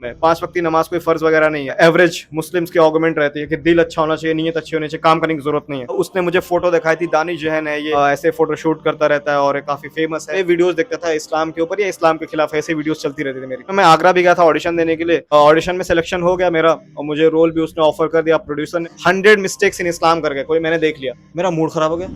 में 5 वक्त की नमाज कोई फर्ज वगैरह नहीं है। एवरेज मुस्लिम्स की आर्गुमेंट रहती है कि दिल अच्छा होना चाहिए, नीयत अच्छी होनी चाहिए, काम करने की जरूरत नहीं है। तो उसने मुझे फोटो दिखाई थी, दानिश जहन है ये, ऐसे फोटो शूट करता रहता है और काफी फेमस है। वीडियोस देखता था इस्लाम के ऊपर या इस्लाम के खिलाफ, ऐसी वीडियोस चलती रहती थी मेरी। तो मैं आगरा भी गया था ऑडिशन देने के लिए, ऑडिशन में सिलेक्शन हो गया मेरा और मुझे रोल भी उसने ऑफर कर दिया। प्रोड्यूसर ने 100 मिस्टेक्स इन इस्लाम करके कोई मैंने देख लिया, मेरा मूड खराब हो गया।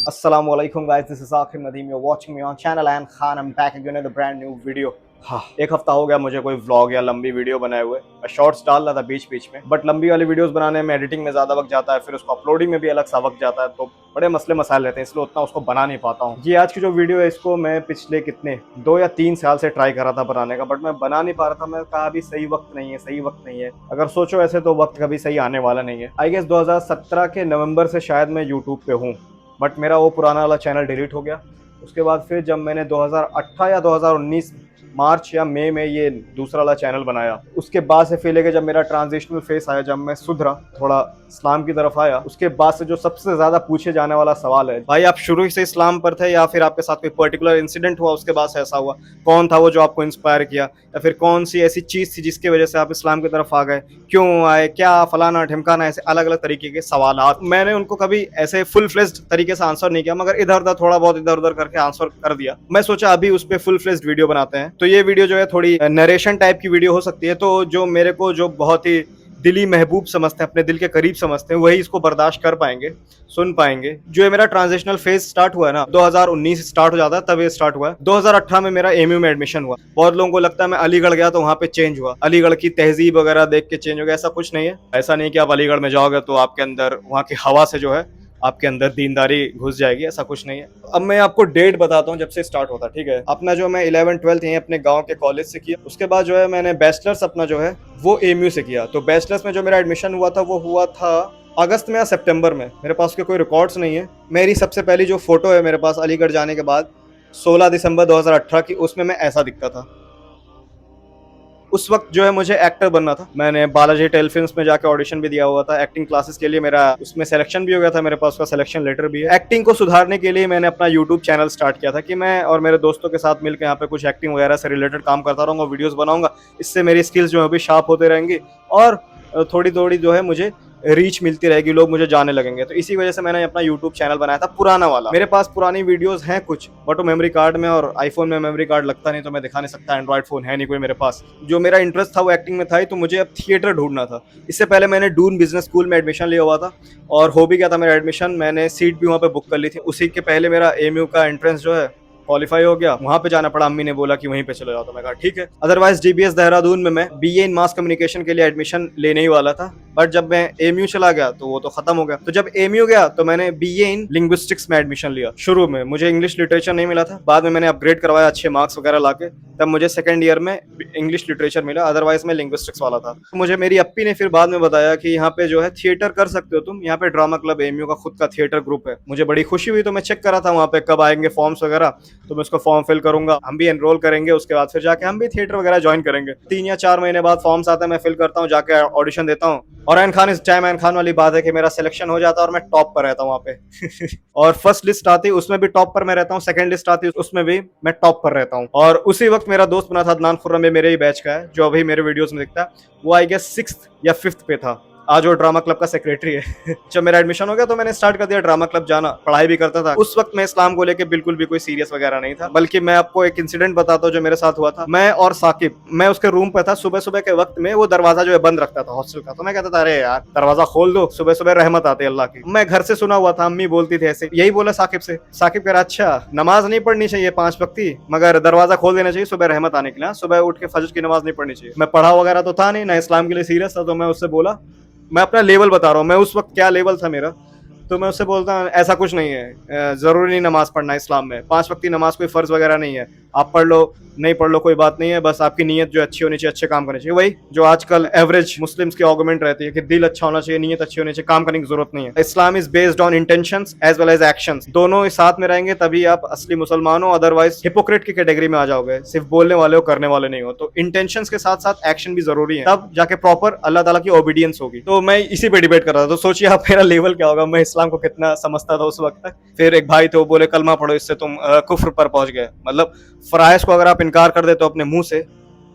Assalamualaikum guys, this is Akhir Nadeem. You're watching me on channel and Khan. I'm back again with a brand new video. हाँ, एक हफ्ता हो गया मुझे कोई व्लॉग या लंबी वीडियो बनाए हुए। मैं शॉर्ट्स डाल रहा था बीच बीच में, बट लंबी वाली वीडियोस बनाने में एडिटिंग में ज्यादा वक्त जाता है, फिर उसको अपलोडिंग में भी अलग सा वक्त जाता है, तो बड़े मसले मसाइल रहते हैं, इसलिए उतना उसको बना नहीं पाता हूँ। ये आज की जो वीडियो है इसको मैं पिछले कितने 2 या 3 साल से ट्राई कर रहा था बनाने का, बट मैं बना नहीं पा रहा था। मैं कहा अभी सही वक्त नहीं है, सही वक्त नहीं है। अगर सोचो ऐसे तो वक्त कभी सही आने वाला नहीं है। आई गेस 2017 के नवंबर से शायद मैं यूट्यूब पे हूँ, बट मेरा वो पुराना वाला चैनल डिलीट हो गया। उसके बाद फिर जब मैंने 2018 या 2019 मार्च या मई में ये दूसरा वाला चैनल बनाया, उसके बाद से फिर लेके जब मेरा ट्रांजिशनल फेस आया, जब मैं सुधरा, थोड़ा इस्लाम की तरफ आया, उसके बाद से जो सबसे ज्यादा पूछे जाने वाला सवाल है, भाई आप शुरू से इस्लाम पर थे या फिर आपके साथ कोई पर्टिकुलर इंसिडेंट हुआ उसके बाद से ऐसा हुआ? कौन था वो जो आपको इंस्पायर किया, या फिर कौन सी ऐसी चीज थी जिसकी वजह से आप इस्लाम की तरफ आ गए, क्यों आए, क्या फलाना ढिमकाना, ऐसे अलग अलग तरीके के सवाल। मैंने उनको कभी ऐसे फुल फ्लेज्ड तरीके से आंसर नहीं किया, मगर इधर उधर थोड़ा बहुत इधर उधर करके आंसर कर दिया। मैं सोचा अभी उस पर फुल फ्लेज्ड वीडियो बनाते हैं। तो ये वीडियो जो है थोड़ी नरेशन टाइप की वीडियो हो सकती है, तो जो मेरे को जो बहुत ही दिली महबूब समझते हैं, अपने दिल के करीब समझते हैं, वही इसको बर्दाश्त कर पाएंगे, सुन पाएंगे। जो ये मेरा ट्रांजिशनल फेज स्टार्ट हुआ है ना, 2019 स्टार्ट हो जाता है, तब ये स्टार्ट हुआ है। 2018 में मेरा एमयू में एडमिशन हुआ। बहुत लोगों को लगता है मैं अलीगढ़ गया तो वहां पे चेंज हुआ, अलीगढ़ की तहजीब वगैरह देख के चेंज हो गया। ऐसा कुछ नहीं है। ऐसा नहीं कि आप अलीगढ़ में जाओगे तो आपके अंदर वहाँ की हवा से जो है आपके अंदर दीनदारी घुस जाएगी, ऐसा कुछ नहीं है। अब मैं आपको डेट बताता हूँ जब से स्टार्ट होता, ठीक है। अपना जो मैं 11-12 यहीं अपने गांव के कॉलेज से किया, उसके बाद जो है मैंने बैचलर्स अपना जो है वो एमयू से किया। तो बैचलर्स में जो मेरा एडमिशन हुआ था वो हुआ था अगस्त में या सितंबर में। मेरे पास के कोई रिकॉर्ड्स नहीं है। मेरी सबसे पहली जो फोटो है मेरे पास अलीगढ़ जाने के बाद 16 दिसंबर 2018 की, उसमें मैं ऐसा दिखता था। उस वक्त जो है मुझे एक्टर बनना था। मैंने बालाजी टेल फिल्म्स में जाके ऑडिशन भी दिया हुआ था एक्टिंग क्लासेस के लिए। मेरा उसमें सिलेक्शन भी हो गया था, मेरे पास उसका सिलेक्शन लेटर भी है। एक्टिंग को सुधारने के लिए मैंने अपना यूट्यूब चैनल स्टार्ट किया था कि मैं और मेरे दोस्तों के साथ मिलकर यहाँ पे कुछ एक्टिंग वगैरह से रिलेटेड काम करता रहूँगा, वीडियोस बनाऊंगा। इससे मेरी स्किल्स जो है भी शार्प होते रहेंगी और थोड़ी थोड़ी जो है मुझे रीच मिलती रहेगी, लोग मुझे जाने लगेंगे। तो इसी वजह से मैंने अपना यूट्यूब चैनल बनाया था, पुराना वाला। मेरे पास पुरानी वीडियोस हैं कुछ, बट वो मेमोरी कार्ड में, और आईफोन में मेमोरी कार्ड लगता नहीं तो मैं दिखा नहीं सकता, एंड्रॉइड फोन है नहीं कोई मेरे पास। जो मेरा इंटरेस्ट था वो एक्टिंग में था ही, तो मुझे अब थिएटर ढूंढना था। इससे पहले मैंने डून बिजनेस स्कूल में एडमिशन लिया हुआ था और हो भी गया था मेरा एडमिशन। मैंने सीट भी वहाँ पे बुक कर ली थी। उसी के पहले मेरा एमयू का एंट्रेंस जो है क्वालिफाई हो गया, वहां पे जाना पड़ा। अम्मी ने बोला कि वहीं पे चले जाओ, तो मैं कहा ठीक है। अदरवाइज डीबीएस देहरादून में मैं बीए इन मास कम्युनिकेशन के लिए एडमिशन लेने ही वाला था, बट जब मैं एमयू चला गया तो वो तो खत्म हो गया। तो जब एमयू गया तो मैंने बीए इन लिंग्विस्टिक्स में एडमिशन लिया। शुरू में मुझे इंग्लिश लिटरेचर नहीं मिला था, बाद में मैंने अपग्रेड करवाया अच्छे मार्क्स वगैरह लाके, तब मुझे सेकंड ईयर में इंग्लिश लिटरेचर मिला। अदरवाइज मैं लिंग्विस्टिक्स वाला था। मुझे मेरी अप्पी ने फिर बाद में बताया कि यहाँ पे जो है थिएटर कर सकते हो तुम, यहाँ पे ड्रामा क्लब एमयू का खुद का थिएटर ग्रुप है। मुझे बड़ी खुशी हुई, तो मैं चेक करा था वहाँ पे कब आएंगे फॉर्म्स वगैरह, तो मैं उसको फॉर्म फिल करूंगा, हम भी एनरोल करेंगे, उसके बाद फिर जाके हम भी थिएटर वगैरह ज्वाइन करेंगे। 3 या 4 महीने बाद फॉर्म्स आते हैं, मैं फिल करता हूँ, जाके ऑडिशन देता हूँ। और ऐन खान, इस टाइम ऐन खान वाली बात है कि मेरा सिलेक्शन हो जाता है और मैं टॉप पर रहता हूँ वहाँ पे और फर्स्ट लिस्ट आती है उसमें भी टॉप पर मैं रहता हूँ, सेकंड लिस्ट आती है उसमें भी मैं टॉप पर रहता हूँ। और उसी वक्त मेरा दोस्त बना था अदनान खुर्रम, मेरे ही बैच का है, जो अभी मेरे वीडियोस में दिखता है। वो आई गेस 6th या 5th पे था, आज वो ड्रामा क्लब का सेक्रेटरी है जब मेरा एडमिशन हो गया तो मैंने स्टार्ट कर दिया ड्रामा क्लब जाना, पढ़ाई भी करता था। उस वक्त मैं इस्लाम को लेके बिल्कुल भी कोई सीरियस वगैरह नहीं था, बल्कि मैं आपको एक इंसिडेंट बताता हूँ जो मेरे साथ हुआ था। मैं और साकिब, मैं उसके रूम पे था, सुबह सुबह के वक्त में वो दरवाजा जो है बंद रखता था हॉस्टल का, तो मैं कहता था अरे यार दरवाजा खोल दो, सुबह सुबह रहमत आती है अल्लाह की। मैं घर से सुना हुआ था, अम्मी बोलती थी ऐसे, यही बोला साकिब से। साकिब कह रहा अच्छा नमाज नहीं पढ़नी चाहिए 5 वक्त की, मगर दरवाजा खोल देना चाहिए सुबह रहमत आने के लिए, सुबह उठ के फजर की नमाज नहीं पढ़नी चाहिए। मैं पढ़ा वगैरह तो था नहीं, ना इस्लाम के लिए सीरियस था, तो मैं उससे बोला, मैं अपना लेवल बता रहा हूँ, मैं उस वक्त क्या लेवल था मेरा। तो मैं उससे बोलता हूँ ऐसा कुछ नहीं है, जरूरी नहीं नमाज पढ़ना इस्लाम में, 5 वक्त की नमाज कोई फर्ज वगैरह नहीं है, आप पढ़ लो नहीं पढ़ लो कोई बात नहीं है, बस आपकी नीयत जो अच्छी होनी चाहिए, अच्छे काम करने चाहिए। वही जो आजकल एवरेज मुस्लिम्स की आर्गुमेंट रहती है कि दिल अच्छा होना चाहिए, नीयत अच्छी होनी चाहिए, काम करने की जरूरत नहीं है। Islam is based on intentions as well as actions, दोनों साथ में रहेंगे तभी आप असली मुसलमान हो, अदरवाइज हिपोक्रेट की कैटेगरी में आ जाओगे, सिर्फ बोलने वाले हो करने वाले नहीं हो। तो इंटेंशंस के साथ साथ एक्शन भी जरूरी है, तब जाके प्रॉपर अल्लाह ताला की ओबीडियंस होगी। तो मैं इसी पे डिबेट कर रहा था, तो सोचिए आप मेरा लेवल क्या होगा, मैं इस्लाम को कितना समझता था उस वक्त तक। फिर एक भाई थे वो बोले कलमा पढ़ो, इससे तुम कुफ्र पर पहुंच गए। मतलब फराइज को अगर आप इनकार कर देते हो अपने मुंह से,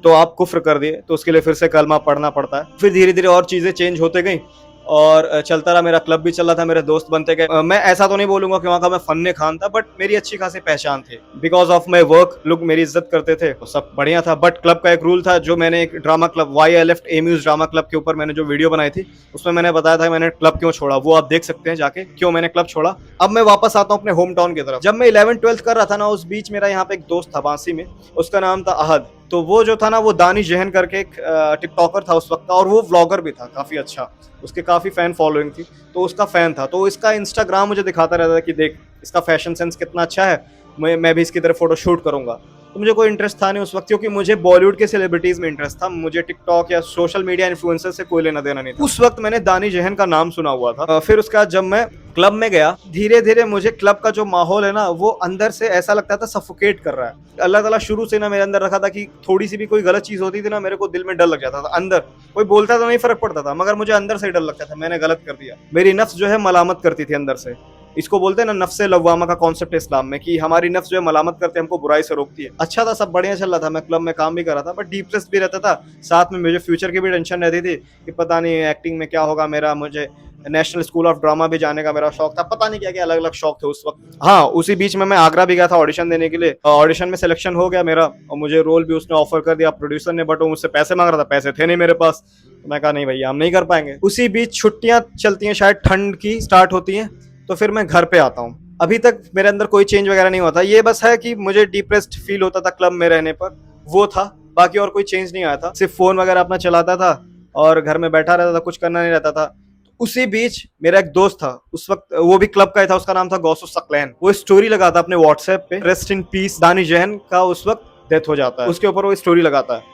तो आप कुफ्र कर दिए, तो उसके लिए फिर से कलमा पढ़ना पड़ता है। फिर धीरे धीरे और चीजें चेंज होते गई और चलता रहा, मेरा क्लब भी चल रहा था, मेरे दोस्त बनते गए। मैं ऐसा तो नहीं बोलूंगा कि वहाँ का मैं फन्ने खान था, बट मेरी अच्छी खासी पहचान थी। बिकॉज ऑफ माई वर्क लोग मेरी इज्जत करते थे, तो सब बढ़िया था। बट क्लब का एक रूल था, जो मैंने एक drama club why I left amuse drama club के ऊपर मैंने जो वीडियो बनाई थी, उसमें मैंने बताया था मैंने क्लब क्यों छोड़ा। वो आप देख सकते हैं जाके, क्यों मैंने क्लब छोड़ा। अब मैं वापस आता हूँ अपने होम टाउन की तरफ। जब मैं 11th-12th कर रहा था ना, उस बीच मेरा यहाँ पे एक दोस्त था बांसी में, उसका नाम था अहद। तो वो जो था ना, वो दानिश जहन करके एक टिकटॉकर था उस वक्त का, और वो व्लॉगर भी था काफी अच्छा, उसके काफी फैन फॉलोइंग थी, तो उसका फैन था। तो इसका इंस्टाग्राम मुझे दिखाता रहता था कि देख इसका फैशन सेंस कितना अच्छा है, मैं भी इसकी तरह फोटो शूट करूंगा। तो मुझे कोई इंटरेस्ट था नहीं उस वक्त, क्योंकि मुझे बॉलीवुड के सेलिब्रिटीज में इंटरेस्ट था, मुझे टिकटॉक या सोशल मीडिया इन्फ्लुएंसर से कोई लेना देना नहीं था। उस वक्त मैंने दानिश जहन का नाम सुना हुआ था। फिर उसके बाद जब मैं क्लब में गया, धीरे धीरे मुझे क्लब का जो माहौल है ना, वो अंदर से ऐसा लगता था सफोकेट कर रहा है। अल्लाह ताला शुरू से ना मेरे अंदर रखा था कि थोड़ी सी भी कोई गलत चीज होती थी ना, मेरे को दिल में डर लग जाता था। अंदर कोई बोलता तो नहीं फर्क पड़ता था, मगर मुझे अंदर से डर लगता था मैंने गलत कर दिया। मेरी नफ्स जो है मलामत करती थी अंदर से। इसको बोलते हैं ना नफ्स लव्वामा का कॉन्सेप्ट इस्लाम में, कि हमारी नफ्स जो है मलामत करते हैं, हमको बुराई से रोकती है। अच्छा था, सब बढ़िया चल रहा था, मैं क्लब में काम भी कर रहा था, बट डिप्रेस भी रहता था। साथ में मुझे फ्यूचर की भी टेंशन रहती थी कि पता नहीं एक्टिंग में क्या होगा मेरा। मुझे नेशनल स्कूल ऑफ ड्रामा भी जाने का मेरा शौक था, पता नहीं क्या क्या अलग अलग शौक थे उस वक्त। हाँ, उसी बीच में मैं आगरा भी गया था ऑडिशन देने के लिए। ऑडिशन में सिलेक्शन हो गया मेरा, और मुझे रोल भी उसने ऑफर कर दिया प्रोड्यूसर ने, बट वो मुझसे पैसे मांग रहा था, पैसे थे नहीं मेरे पास। तो मैं कहा नहीं भैया, हम नहीं कर पाएंगे। उसी बीच छुट्टियां चलती हैं, शायद ठंड की स्टार्ट होती हैं, तो फिर मैं घर पे आता हूँ। अभी तक मेरे अंदर कोई चेंज वगैरह नहीं होता, ये बस है कि मुझे डिप्रेस्ड फील होता था क्लब में रहने पर, वो था। बाकी और कोई चेंज नहीं आया था, सिर्फ फोन वगैरह अपना चलाता था और घर में बैठा रहता था, कुछ करना नहीं रहता था। उसी बीच मेरा एक दोस्त था उस वक्त, वो भी क्लब का ही था, उसका नाम था गौसु सकलैन। वो स्टोरी लगाता अपने व्हाट्सएप पे, रेस्ट इन पीस दानिश जहन का उस वक्त डेथ हो जाता है, उसके ऊपर वो स्टोरी लगाता है।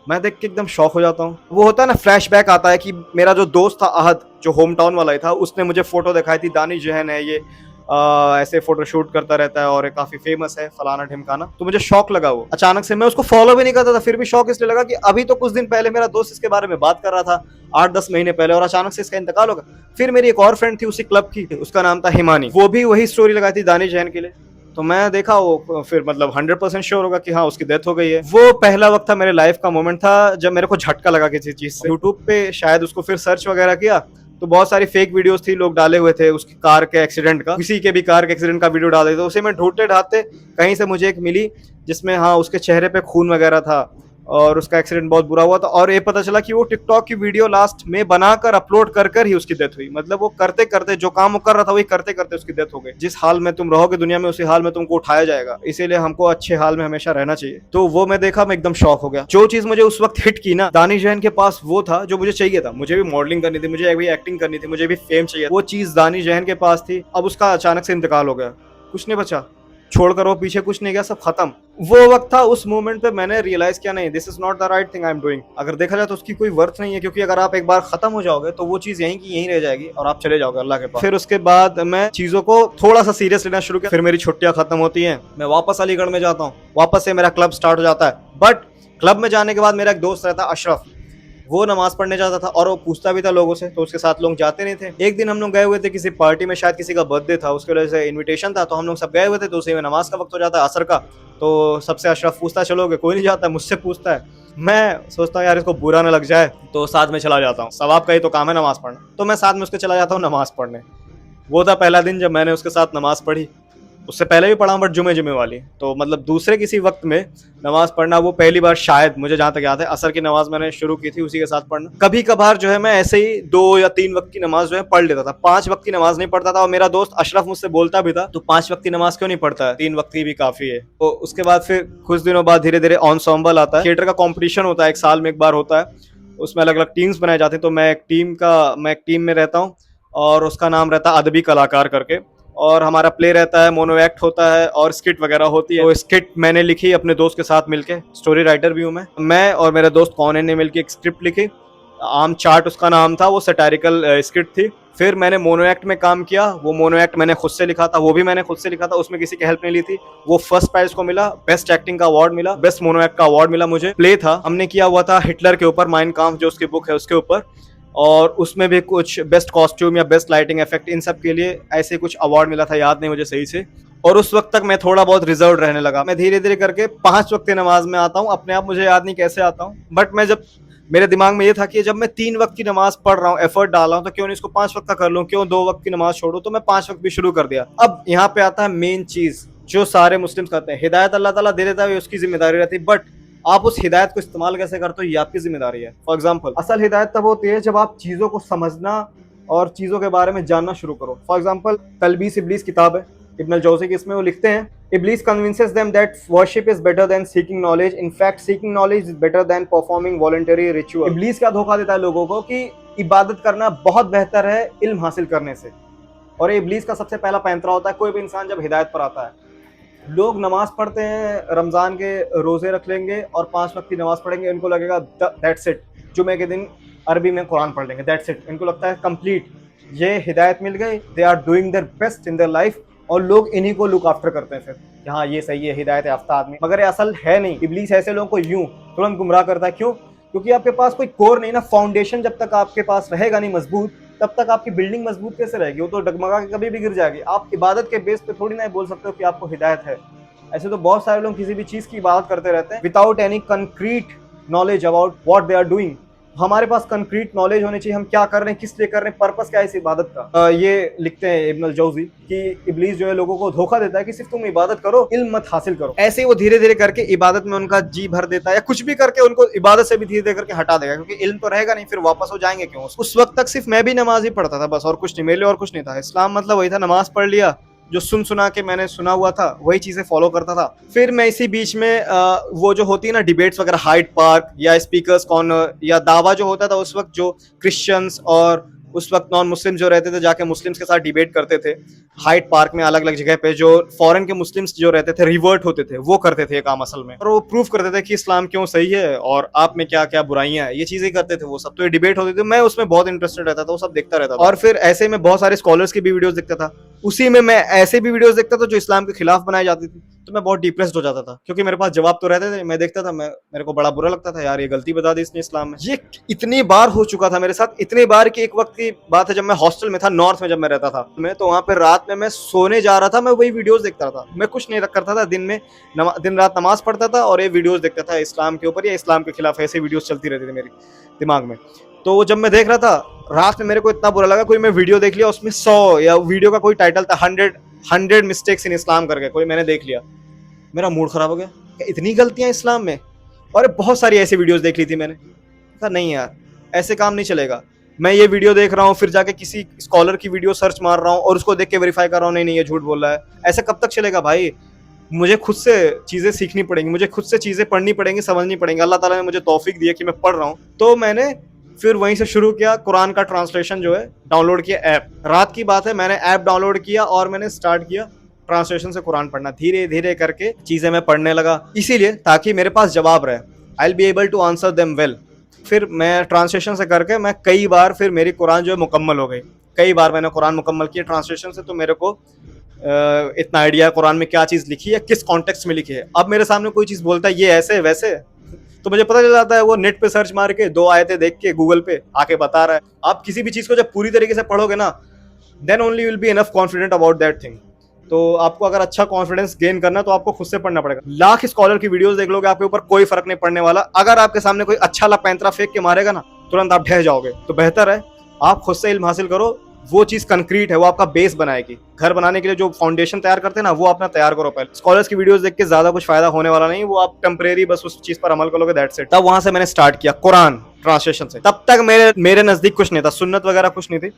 मैं देख के एकदम शॉक हो जाता हूँ। वो होता है ना, फ्लैशबैक आता है कि मेरा जो दोस्त था अहद, जो होम टाउन वाला ही था, उसने मुझे फोटो दिखाई थी, दानिश जहन है ये, ऐसे फोटो शूट करता रहता है और ये काफी फेमस है फलाना ढिमकाना। तो मुझे शौक लगा वो अचानक से। मैं उसको फॉलो भी नहीं करता था, फिर भी शौक इसलिए लगा कि अभी तो कुछ दिन पहले मेरा दोस्त इसके बारे में बात कर रहा था, 8-10 महीने पहले, और अचानक से इसका इंतकाल होगा। फिर मेरी एक और फ्रेंड थी उसी क्लब की, उसका नाम था हिमानी, वो भी वही स्टोरी लगाई थी दानिश जहन के लिए। तो मैं देखा वो, फिर मतलब 100% श्योर होगा कि हाँ उसकी डेथ हो गई है। वो पहला वक्त था, मेरे लाइफ का मोमेंट था, जब मेरे को झटका लगा किसी चीज से। यूट्यूब पे शायद उसको फिर सर्च वगैरह किया, तो बहुत सारी फेक वीडियोस थी, लोग डाले हुए थे उसकी कार के एक्सीडेंट का, किसी के भी कार के एक्सीडेंट का वीडियो डाले थे। उसे मैं ढूंढते ढांढते कहीं से मुझे एक मिली, जिसमें हाँ उसके चेहरे पे खून वगैरह था और उसका एक्सीडेंट बहुत बुरा हुआ था। और ये पता चला कि वो टिकटॉक की वीडियो लास्ट में बनाकर अपलोड कर कर ही उसकी डेथ हुई। मतलब वो करते करते, जो काम वो कर रहा था वही करते करते उसकी डेथ हो गई। जिस हाल में तुम रहोगे दुनिया में, उसी हाल में तुमको उठाया जाएगा, इसीलिए हमको अच्छे हाल में हमेशा रहना चाहिए। तो वो मैं देखा, मैं एकदम शॉक हो गया। जो चीज मुझे उस वक्त हिट की ना, दानिश जहन के पास वो था जो मुझे चाहिए था। मुझे भी मॉडलिंग करनी थी, मुझे भी एक्टिंग करनी थी, मुझे भी फेम चाहिए, वो चीज दानिश जहन के पास थी। अब उसका अचानक से इंतकाल हो गया, कुछ नहीं बचा, छोड़कर वो पीछे कुछ नहीं गया, सब खत्म। वो वक्त था, उस मोमेंट पे मैंने रियलाइज किया, नहीं this is not the right thing I am doing. अगर देखा जाए तो उसकी कोई वर्थ नहीं है, क्योंकि अगर आप एक बार खत्म हो जाओगे तो वो चीज यहीं की यहीं रह जाएगी और आप चले जाओगे अल्लाह के पास। फिर उसके बाद मैं चीजों को थोड़ा सा सीरियस लेना शुरू किया। फिर मेरी छुट्टियां खत्म होती हैं, मैं वापस अलीगढ़ में जाता हूँ, वापस से मेरा क्लब स्टार्ट हो जाता है। बट क्लब में जाने के बाद मेरा एक दोस्त रहता अशरफ, वो नमाज पढ़ने जाता था और वो पूछता भी था लोगों से, तो उसके साथ लोग जाते नहीं थे। एक दिन हम लोग गए हुए थे किसी पार्टी में, शायद किसी का बर्थडे था, उसके वजह से इनविटेशन था, तो हम लोग सब गए हुए थे। तो उसी में नमाज का वक्त हो जाता है असर का, तो सबसे अशरफ पूछता चलोगे, कोई नहीं जाता, मुझसे पूछता है। मैं सोचता हूँ यार इसको बुरा ना लग जाए, तो साथ में चला जाता हूँ, सवाब का ही तो काम है नमाज पढ़ना, तो मैं साथ में उसके चला जाता हूँ नमाज पढ़ने। वो था पहला दिन जब मैंने उसके साथ नमाज पढ़ी। उससे पहले भी पढ़ा, बट जुमे वाली, तो मतलब दूसरे किसी वक्त में नमाज पढ़ना वो पहली बार, शायद मुझे जहां तक याद है, असर की नमाज मैंने शुरू की थी उसी के साथ पढ़ना। कभी कभार जो है मैं ऐसे ही 2 या 3 वक्त की नमाज जो है पढ़ लेता था, 5 वक्त की नमाज नहीं पढ़ता था। और मेरा दोस्त अशरफ मुझसे बोलता भी था, तो 5 वक्त की नमाज क्यों नहीं पढ़ता है, 3 वक्त की भी काफी है। तो उसके बाद फिर कुछ दिनों बाद धीरे धीरे एंसेंबल आता है, थिएटर का कॉम्पिटिशन होता है, 1 साल में 1 बार होता है, उसमें अलग अलग टीम्स बनाए जाते हैं। तो मैं एक टीम में रहता हूँ, और उसका नाम रहता है अदबी कलाकार करके। और हमारा प्ले रहता है, मोनो एक्ट होता है और स्किट वगैरह होती है। तो स्किट मैंने लिखी अपने दोस्त के साथ मिलके, स्टोरी राइटर भी हूँ मैं और मेरे दोस्त कौन ने मिलके एक स्क्रिप्ट लिखी, आम चार्ट उसका नाम था, वो सैटारिकल स्किट थी। फिर मैंने मोनो एक्ट में काम किया, वो मोनो एक्ट मैंने खुद से लिखा था, वो भी मैंने खुद से लिखा था, उसमें किसी की हेल्प नहीं ली थी। वो फर्स्ट प्राइज को मिला, बेस्ट एक्टिंग का अवार्ड मिला, बेस्ट मोनो एक्ट का अवार्ड मिला मुझे। प्ले था, हमने किया हुआ था हिटलर के ऊपर, माइन काम्फ जो उसकी बुक है उसके ऊपर, और उसमें भी कुछ बेस्ट कॉस्ट्यूम या बेस्ट लाइटिंग इफेक्ट, इन सब के लिए ऐसे कुछ अवार्ड मिला था, याद नहीं मुझे सही से। और उस वक्त तक मैं थोड़ा बहुत रिजर्व रहने लगा। मैं धीरे धीरे करके 5 वक्त की नमाज में आता हूँ, अपने आप मुझे याद नहीं कैसे आता हूँ, बट मैं जब मेरे दिमाग में ये था कि जब मैं 3 वक्त की नमाज पढ़ रहा हूँ, एफर्ट डाल रहा हूँ, तो क्यों नहीं इसको 5 वक्त का कर लूँ, क्यों 2 वक्त की नमाज छोड़ू। तो मैं 5 वक्त भी शुरू कर दिया। अब यहाँ पे आता है मेन चीज जो सारे मुस्लिम कहते हैं, हिदायत अल्लाह ताला दे देता है, उसकी जिम्मेदारी रहती है, बट आप उस हिदायत को इस्तेमाल कैसे करते हो ये आपकी जिम्मेदारी है। फॉर एग्जाम्पल, असल हिदायत तब होती है जब आप चीजों को समझना और चीजों के बारे में जानना शुरू करो। फॉर एग्जाम्पल, तलबीस इब्लीस किताब है इब्न अल जौज़ी की, इसमें वो लिखते हैं Iblis convinces them that worship is better than seeking knowledge. In fact, seeking knowledge is better than performing voluntary ritual. इब्लीस क्या धोखा देता है लोगों को कि इबादत करना बहुत बेहतर है इल्म हासिल करने से, और ये इब्लीस का सबसे पहला पैंतरा होता है कोई भी इंसान जब हिदायत पर आता है। लोग नमाज पढ़ते हैं, रमजान के रोजे रख लेंगे और 5 वक्त की नमाज पढ़ेंगे, इनको लगेगा दैट्स इट, जुमे के दिन अरबी में कुरान पढ़ लेंगे, दैट्स इट, इनको लगता है कंप्लीट, ये हिदायत मिल गई, they are doing their best in their life, और लोग इन्हीं को लुक आफ्टर करते हैं फिर कि हाँ ये सही है, हिदायत याफ्ता आदमी। मगर ये असल है नहीं। इब्लीस ऐसे लोगों को यूं तुरंत गुमराह करता है। क्यों? क्योंकि आपके पास कोई कोर नहीं ना, फाउंडेशन जब तक आपके पास रहेगा नहीं मजबूत, तब तक आपकी बिल्डिंग मजबूत कैसे रहेगी, वो तो डगमगा के कभी भी गिर जाएगी। आप इबादत के बेस पे थोड़ी ना बोल सकते हो कि आपको हिदायत है। ऐसे तो बहुत सारे लोग किसी भी चीज की इबादत करते रहते हैं without any concrete knowledge about what they are doing. हमारे पास कंक्रीट नॉलेज होनी चाहिए, हम क्या कर रहे हैं, किस लिए कर रहे हैं, पर्पस क्या है इस इबादत का। ये लिखते हैं इब्न अल जौज़ी कि इब्लीस जो है लोगों को धोखा देता है कि सिर्फ तुम इबादत करो, इल्म मत हासिल करो। ऐसे ही वो धीरे धीरे करके इबादत में उनका जी भर देता है, या कुछ भी करके उनको इबादत से भी धीरे धीरे करके हटा देगा, क्योंकि इल्म तो रहेगा नहीं, फिर वापस हो जाएंगे क्यों। उस वक्त तक सिर्फ मैं भी नमाज ही पढ़ता था बस, और कुछ नहीं, मेरे लिए और कुछ नहीं था। इस्लाम मतलब वही था, नमाज पढ़ लिया, जो सुना के मैंने सुना हुआ था वही चीजें फॉलो करता था। फिर मैं इसी बीच में वो जो होती है ना डिबेट्स वगैरह, हाइड पार्क या स्पीकर्स कॉर्नर या दावा जो होता था उस वक्त, जो क्रिश्चियंस और उस वक्त नॉन मुस्लिम जो रहते थे जाके मुस्लिम्स के साथ डिबेट करते थे हाइड पार्क में, अलग अलग जगह पे। जो फॉरेन के मुस्लिम्स जो रहते थे रिवर्ट होते थे, वो करते थे काम असल में, और वो प्रूफ करते थे कि इस्लाम क्यों सही है और आप में क्या क्या बुराइयां हैं, ये चीजें करते थे वो सब। तो ये डिबेट होती थी, मैं उसमें बहुत इंटरेस्टेड रहता था, वो सब देखता रहता था। और फिर ऐसे में बहुत सारे स्कॉलर्स की भी वीडियोस देखता था, उसी में मैं ऐसे भी वीडियोस देखता था जो इस्लाम के खिलाफ बनाई जाती थी, तो मैं बहुत डिप्रेस्ड हो जाता था, क्योंकि मेरे पास जवाब तो रहते थे। मैं देखता था, मेरे को बड़ा बुरा लगता था, यार ये गलती बता दी इसने इस्लाम में। ये इतनी बार हो चुका था मेरे साथ, इतनी बार कि एक वक्त की बात है जब मैं हॉस्टल में था, नॉर्थ में जब मैं रहता था, मैं तो वहां पर रात में मैं सोने जा रहा था, मैं वही वीडियोस देखता था। मैं कुछ नहीं करता था, दिन में दिन रात नमाज पढ़ता था और ये वीडियोस देखता था इस्लाम के ऊपर या इस्लाम के खिलाफ, ऐसे वीडियोस चलती रहती थी मेरे दिमाग में। तो वो जब मैं देख रहा था रात में, मेरे को इतना बुरा लगा, कोई मैं वीडियो देख लिया उसमें 100, या वीडियो का कोई टाइटल था 100 मिस्टेक्स इन इस्लाम करके, कोई मैंने देख लिया, मेरा मूड खराब हो गया, इतनी गलतियां इस्लाम में। और बहुत सारी ऐसी वीडियोस देख ली थी मैंने, कहा नहीं यार ऐसे काम नहीं चलेगा। मैं ये वीडियो देख रहा हूँ, फिर जाके किसी स्कॉलर की वीडियो सर्च मार रहा हूँ और उसको देख के वेरीफाई कर रहा हूँ, नहीं ये झूठ बोल रहा है। ऐसा कब तक चलेगा भाई? मुझे खुद से चीजें सीखनी पड़ेंगी, मुझे खुद से चीजें पढ़नी पड़ेंगी, समझनी पड़ेंगी। अल्लाह ताला ने मुझे तौफीक दिया कि मैं पढ़ रहा हूँ, तो मैंने फिर वहीं से शुरू किया। कुरान का ट्रांसलेशन जो है डाउनलोड किया, ऐप, रात की बात है, मैंने ऐप डाउनलोड किया और मैंने स्टार्ट किया ट्रांसलेशन से कुरान पढ़ना। धीरे धीरे करके चीजें मैं पढ़ने लगा, इसीलिए ताकि मेरे पास जवाब रहे, I will be able to answer them well. फिर मैं ट्रांसलेशन से करके मैं कई बार फिर मेरी कुरान जो है मुकम्मल हो गई। कई बार मैंने कुरान मुकम्मल किया ट्रांसलेशन से, तो मेरे को इतना आइडिया है कुरान में क्या चीज़ लिखी है, किस कॉन्टेक्स्ट में लिखी है। अब मेरे सामने कोई चीज़ बोलता है ये ऐसे वैसे, तो मुझे पता चल जाता है, वो नेट पे सर्च मार के 2 आयतें देख के गूगल पे आके बता रहा है। आप किसी भी चीज़ को जब पूरी तरीके से पढ़ोगे ना, then only will be enough confident about that thing. तो आपको अगर अच्छा कॉन्फिडेंस गेन करना है तो आपको खुद से पढ़ना पड़ेगा। लाख स्कॉलर की वीडियोस देख लोगे, आपके ऊपर कोई फर्क नहीं पड़ने वाला। अगर आपके सामने कोई अच्छा लपैंतरा फेंक के मारेगा ना, तुरंत आप ढह जाओगे। तो बेहतर है आप खुद से इल्म हासिल करो, वो चीज कंक्रीट है, वो आपका बेस बनाएगी। घर बनाने के लिए जो फाउंडेशन तैयार करते हैं ना, वो अपना तैयार करो पहले। स्कॉलर्स की वीडियोस देख के ज्यादा कुछ फायदा होने वाला नहीं, वो आप टेम्परेरी बस उस चीज पर अमल करोगे, दैट्स इट। तब वहां से मैंने स्टार्ट किया कुरान ट्रांसलेशन से। तब तक मेरे नजदीक कुछ नहीं था, सुन्नत वगैरह कुछ नहीं थी,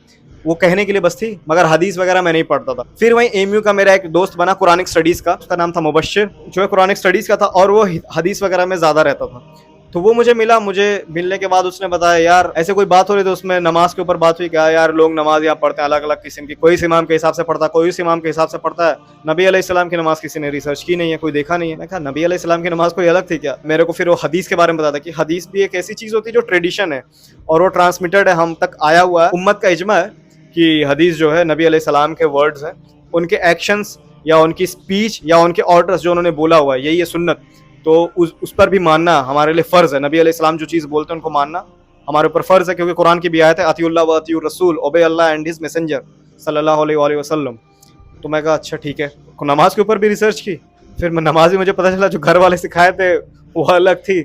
वो कहने के लिए बस थी, मगर हदीस वगैरह मैं नहीं पढ़ता था। फिर वहीं एमयू का मेरा एक दोस्त बना कुरानिक स्टडीज का, उसका नाम था मुबश्शिर, जो है कुरानिक स्टडीज का था, और वो हदीस वगैरह में ज्यादा रहता था। तो वो मुझे मिला, मुझे मिलने के बाद उसने बताया यार ऐसे कोई बात हो रही थी, उसमें नमाज के ऊपर बात हुई, क्या यार लोग नमाज यहाँ पढ़ते हैं अलग अलग किस्म की, कोई इस इमाम के हिसाब से पढ़ता है, कोई इस इमाम के हिसाब से पढ़ता है। नबी अलैहिस्सलाम की नमाज किसी ने रिसर्च की नहीं है, कोई देखा नहीं है। मैं कहा नबी अलैहिस्सलाम की नमाज कोई अलग थी क्या? मेरे को फिर वो हदीस के बारे में बताया कि हदीस भी एक ऐसी चीज होती है जो ट्रेडिशन है और वो ट्रांसमिटेड है, हम तक आया हुआ है। उम्मत का इजमा है कि हदीस जो है नबी अलैहिस्सलाम के वर्ड्स हैं, उनके एक्शंस या उनकी स्पीच या उनके ऑर्डर्स जो उन्होंने बोला हुआ है, यही है सुन्नत। तो उस पर भी मानना हमारे लिए फ़र्ज़ है। नबी अलैहिस्सलाम जो चीज़ बोलते हैं उनको मानना हमारे ऊपर फ़र्ज़ है, क्योंकि कुरान की भी आयत है अतिउल्लाह व अतिउर रसूल ओबे अल्लाह एंड हिज मैसेंजर सल्लल्लाहु अलैहि वसल्लम। तो मैं कहा अच्छा ठीक है, नमाज के ऊपर भी रिसर्च की। फिर मैं नमाज भी मुझे पता चला जो घर वाले सिखाए थे वो अलग थी,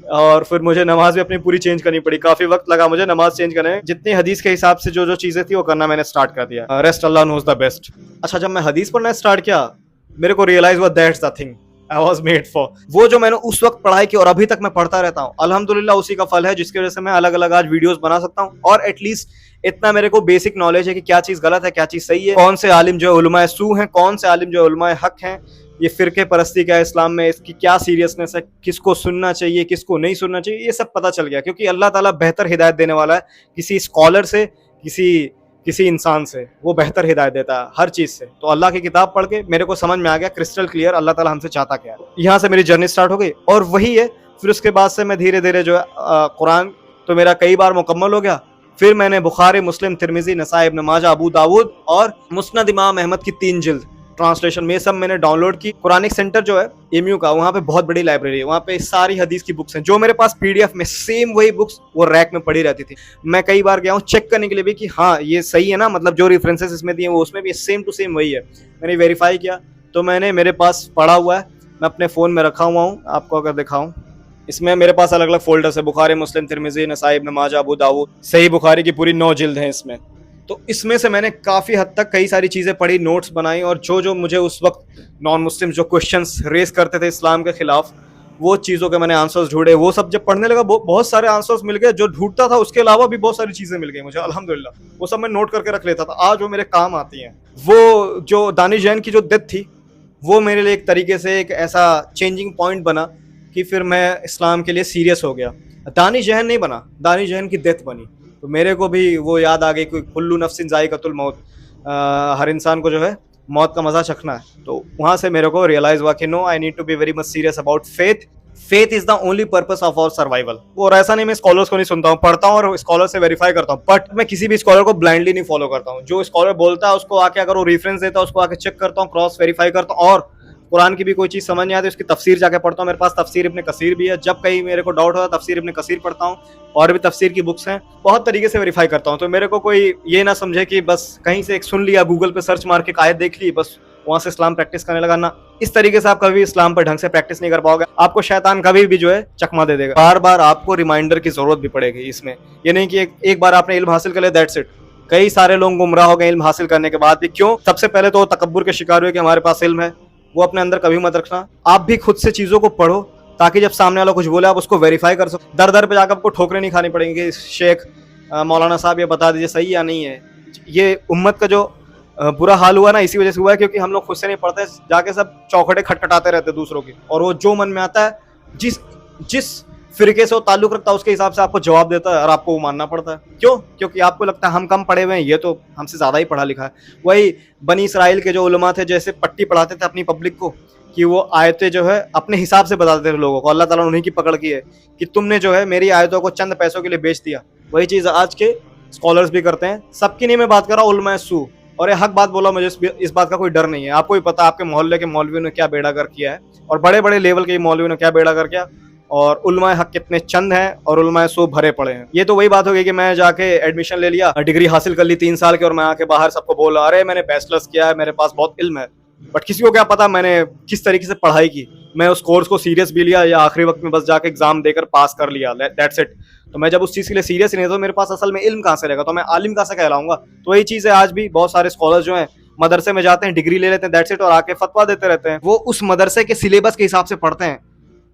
और फिर मुझे नमाज भी अपनी पूरी चेंज करनी पड़ी। काफी वक्त लगा मुझे नमाज चेंज करने में। जितनी हदीस के हिसाब से जो जो चीजें थी वो करना मैंने स्टार्ट कर दिया। Rest Allah knows the best. अच्छा, जब मैं हदीस पढ़ना स्टार्ट किया मेरे को रियलाइज हुआ that's the thing I was made for. वो जो मैंने उस वक्त पढ़ाई की और अभी तक मैं पढ़ता रहता हूँ, अल्हम्दुलिल्लाह उसी का फल है जिसकी वजह से मैं अलग अलग आज वीडियोस बना सकता हूँ। और एटलीस्ट इतना मेरे को बेसिक नॉलेज है कि क्या चीज गलत है क्या चीज सही है, कौन से आलिम जो है उलमाए सू हैं, कौन से आलिम जो है उलमाए हक हैं, ये फिरके परस्ती क्या है इस्लाम में, इसकी क्या सीरियसनेस है, किसको सुनना चाहिए किसको नहीं सुनना चाहिए, ये सब पता चल गया। क्योंकि अल्लाह ताला बेहतर हिदायत देने वाला है किसी स्कॉलर से, किसी किसी इंसान से। वो बेहतर हिदायत देता है हर चीज से। तो अल्लाह की किताब पढ़ के मेरे को समझ में आ गया क्रिस्टल क्लियर अल्लाह ताला हमसे चाहता क्या है। यहाँ से मेरी जर्नी स्टार्ट हो गई और वही है। फिर उसके बाद से मैं धीरे धीरे जो है कुरान तो मेरा कई बार मुकम्मल हो गया। फिर मैंने बुखारी, मुस्लिम, तिरमिजी, नसाई, इब्न माजा, अबू दाऊद और मुस्नद इमाम अहमद की 3 जिल्द ट्रांसलेशन में सब मैंने डाउनलोड की। कुरानिक सेंटर जो है एमयू का, वहाँ पे बहुत बड़ी लाइब्रेरी है। वहाँ पे सारी हदीस की बुक्स हैं जो मेरे पास पीडीएफ में सेम वही बुक्स वो रैक में पड़ी रहती थी। मैं कई बार गया हूँ चेक करने के लिए भी कि हाँ ये सही है ना, मतलब जो रेफरेंसेस इसमें दिए वो उसमें भी सेम टू सेम वही है। मैंने वेरीफाई किया तो मैंने मेरे पास पड़ा हुआ है, मैं अपने फ़ोन में रखा हुआ हूँ। आपको अगर दिखाऊँ, इसमें मेरे पास अलग अलग फोल्डर्स है। बुखारी, मुस्लिम, तिरमिजी, नसाई, इब्न माजा, अबू दाऊद, सही बुखारी की पूरी 9 जिल्द हैं इसमें। तो इसमें से मैंने काफ़ी हद तक कई सारी चीज़ें पढ़ी, नोट्स बनाई, और जो जो मुझे उस वक्त नॉन मुस्लिम जो क्वेश्चंस रेस करते थे इस्लाम के खिलाफ, वो चीज़ों के मैंने आंसर्स ढूंढे। वो सब जब पढ़ने लगा बहुत सारे आंसर्स मिल गए। जो ढूंढता था उसके अलावा भी बहुत सारी चीज़ें मिल गई मुझे अल्हम्दुलिल्लाह। वो सब मैं नोट करके रख लेता था, आज वो मेरे काम आती हैं। वो जो दानिश जैन की जो डेथ थी वो मेरे लिए एक तरीके से एक ऐसा चेंजिंग पॉइंट बना कि फिर मैं इस्लाम के लिए सीरियस हो गया। दानिश जहन नहीं बना, दानिश जहन की डेथ बनी। तो मेरे को भी वो याद आ गई कि कुल्लू नफ्सिन ज़ाइक़तुल मौत, हर इंसान को जो है मौत का मज़ा चखना है। तो वहाँ से मेरे को रियलाइज़ हुआ कि no, I need to be very much serious about faith. Faith is the only purpose of our survival. और ऐसा नहीं मैं स्कॉलर्स को नहीं सुनता हूँ, पढ़ता हूँ और स्कॉलर से वेरीफाई करता हूँ, बट मैं किसी भी स्कॉलर को ब्लाइंडली नहीं फॉलो करता हूँ। जो स्कॉलर बोलता है उसको आके अगर वो रेफरेंस देता है उसको आके चेक करता हूँ, क्रॉस वेरीफाई करता हूँ। और कुरान की भी कोई चीज़ समझ नहीं आती उसकी तफसीर जाके पढ़ता हूँ। मेरे पास तफसीर इब्न कसीर भी है, जब कहीं मेरे को डाउट होता है तफसीर इब्न कसीर पढ़ता हूँ। और भी तफसीर की बुक्स हैं, बहुत तरीके से वेरीफाई करता हूँ। तो मेरे को कोई ये ना समझे कि बस कहीं से एक सुन लिया, गूगल पे सर्च मार के आयत देख ली, बस वहाँ से इस्लाम प्रैक्टिस करने लगा ना। इस तरीके से आप कभी इस्लाम पर ढंग से प्रैक्टिस नहीं कर पाओगे। आपको शैतान कभी भी जो है चकमा दे देगा। बार बार आपको रिमाइंडर की जरूरत भी पड़ेगी इसमें। ये नहीं कि एक बार आपने इल्म हासिल कर लिया दैट्स इट। कई सारे लोग गुमराह हो गए इल्म हासिल करने के बाद भी। क्यों? सबसे पहले तो तकब्बुर के शिकार हुए कि हमारे पास इल्म है। वो अपने अंदर कभी मत रखना। आप भी खुद से चीज़ों को पढ़ो ताकि जब सामने वाला कुछ बोले आप उसको वेरीफाई कर सको। दर दर पे जाकर आपको ठोकरें नहीं खानी पड़ेंगी। शेख मौलाना साहब ये बता दीजिए सही या नहीं है। ये उम्मत का जो बुरा हाल हुआ ना इसी वजह से हुआ है क्योंकि हम लोग खुद से नहीं पढ़ते, जाके सब चौखटे खटखटाते रहते दूसरों की, और वो जो मन में आता है जिस जिस फिरके से वो ताल्लुक रखता है उसके हिसाब से आपको जवाब देता है और आपको वो मानना पड़ता है। क्यों? क्योंकि आपको लगता है हम कम पढ़े हुए हैं, ये तो हमसे ज़्यादा ही पढ़ा लिखा है। वही बनी इसराइल के जो उलमा थे जैसे पट्टी पढ़ाते थे अपनी पब्लिक को कि वो आयतें जो है अपने हिसाब से बताते थे लोगों को। अल्लाह ताला ने उन्हीं की पकड़ की है कि तुमने जो है मेरी आयतों को चंद पैसों के लिए बेच दिया। वही चीज़ आज के स्कॉलर्स भी करते हैं। सबकी नहीं मैं बात कर रहा हूँ, उलमा सू, और ये हक बात बोला, मुझे इस बात का कोई डर नहीं है। आपको भी पता आपके मोहल्ले के मौलवियों ने क्या बेड़ा कर किया है और बड़े बड़े लेवल के मौलवियों ने क्या बेड़ा कर किया, और उलमाए हक कितने चंद हैं और उलमाए सू भरे पड़े हैं। ये तो वही बात हो गई कि मैं जाके एडमिशन ले लिया, डिग्री हासिल कर ली 3 साल की, और मैं आके बाहर सबको बोल रहा अरे मैंने बैचलर्स किया है, मेरे पास बहुत इल्म है। बट किसी को क्या पता मैंने किस तरीके से पढ़ाई की। मैं उस कोर्स को सीरियस भी लिया या आखिरी वक्त में बस जाके एग्जाम देकर पास कर लिया, दैट्स इट। तो मैं जब उस चीज़ के लिए सीरियस ही नहीं तो मेरे पास असल में इल्म कहाँ से रहेगा, तो मैं आलिम कहाँ से कहलाऊंगा। तो वही चीज़ है आज भी बहुत सारे स्कॉलर्स जो हैं मदरसे में जाते हैं, डिग्री ले लेते हैं, दैट्स इट, और आके फतवा देते रहते हैं। वो उस मदरसे के सिलेबस के हिसाब से पढ़ते हैं,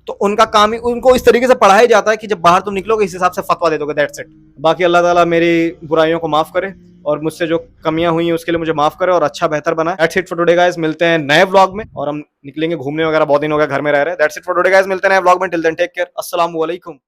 तो उनका काम ही उनको इस तरीके से पढ़ाया जाता है कि जब बाहर तुम निकलोगे इस हिसाब से फतवा दे दोगे, दैट्स इट। बाकी अल्लाह ताला मेरी बुराइयों को माफ़ करे और मुझसे जो कमियां हुई हैं उसके लिए मुझे माफ़ करे और अच्छा बेहतर बनाए। That's it for today guys, मिलते हैं नए व्लॉग में, और हम निकलेंगे घूमने वगैरह, बहुत दिन हो गया घर में रह रहे हैं। That's it for today guys, मिलते हैं नए व्लॉग में। टिल देन टेक केयर, अस्सलाम वालेकुम।